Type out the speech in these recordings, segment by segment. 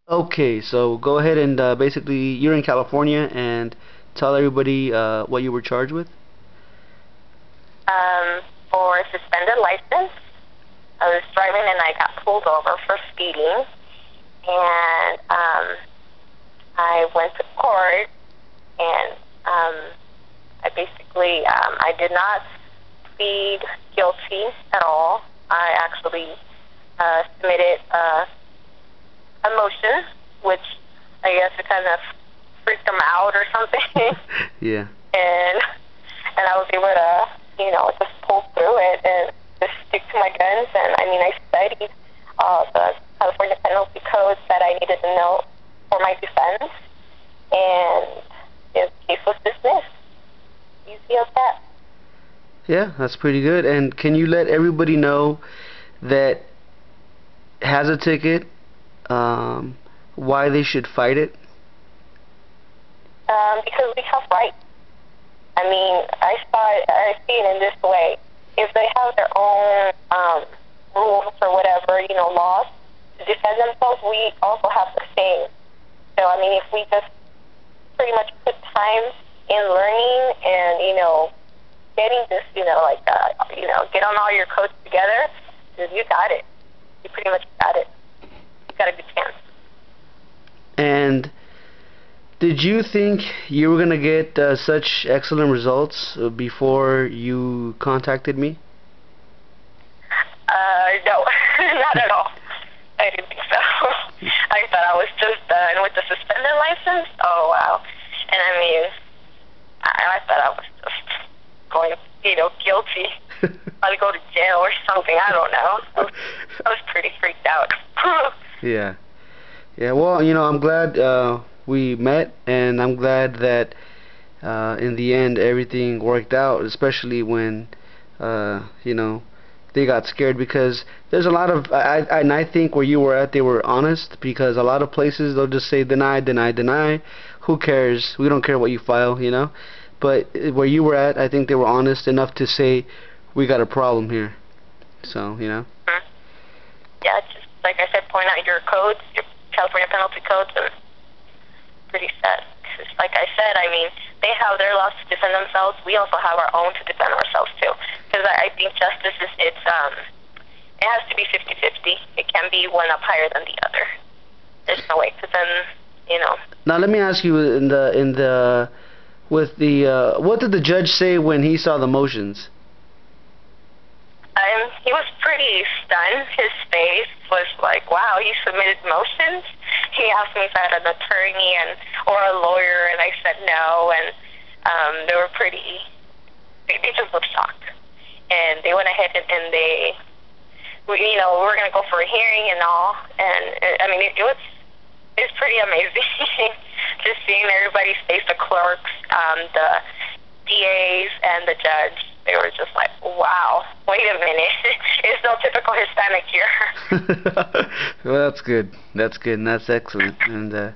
Okay, so go ahead and basically you're in California and tell everybody what you were charged with. For suspended license, I was driving and I got pulled over for speeding, and I went to court, and I did not plead guilty at all. I actually submitted a motion, which I guess it kind of freaked them out or something. Yeah. And I was able to, just pull through it and just stick to my guns. And I mean, I studied the California penalty codes that I needed to know for my defense, and the case was dismissed. Easy as that. Yeah, that's pretty good. And can you let everybody know that has a ticket, why they should fight it? Because we have rights. I mean, I see it in this way. If they have their own rules or whatever, laws to defend themselves, we also have the same. So, I mean, if we just pretty much put time in learning and, getting this, get on all your codes together, you got it. You pretty much got it. You got a good chance. And did you think you were going to get such excellent results before you contacted me? No, not at all. I didn't think so. I thought I was just done with the suspended license. Oh, wow. And I mean, I thought I was just going, guilty. I'd go to jail or something. I don't know. I was pretty freaked out. Yeah. Yeah, well, I'm glad we met, and I'm glad that in the end everything worked out, especially when they got scared, because there's a lot of I think where you were at, they were honest, because a lot of places they'll just say deny, deny, deny. Who cares? We don't care what you file, But where you were at, I think they were honest enough to say we got a problem here. So, Yeah, just like I said, point out your codes, your California penalty codes, and pretty sad. Because like I said, I mean, they have their laws to defend themselves. We also have our own to defend ourselves too. Because I think justice is it has to be 50-50. It can't be one up higher than the other. There's no way. Because then, Now let me ask you, what did the judge say when he saw the motions? He was pretty stunned. His face was like, wow, you submitted motions? He asked me if I had an attorney or a lawyer, and I said no, and they were they just looked shocked. And they went ahead and we were going to go for a hearing and all, and I mean, it was pretty amazing just seeing everybody's face, the clerks, the DAs, and the judge. They were just like, wow, wait a minute. It's no typical Hispanic here. Well, that's good. That's good, and that's excellent. And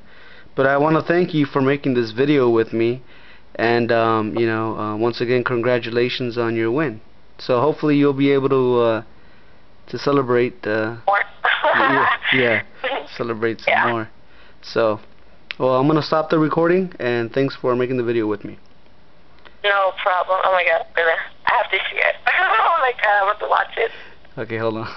but I want to thank you for making this video with me. And once again, congratulations on your win. So hopefully you'll be able to celebrate. More. Yeah, celebrate some more. So, well, I'm gonna stop the recording, and thanks for making the video with me. No problem. Oh my God, I have to see it. Oh my God, I want to watch it. Okay, hold on.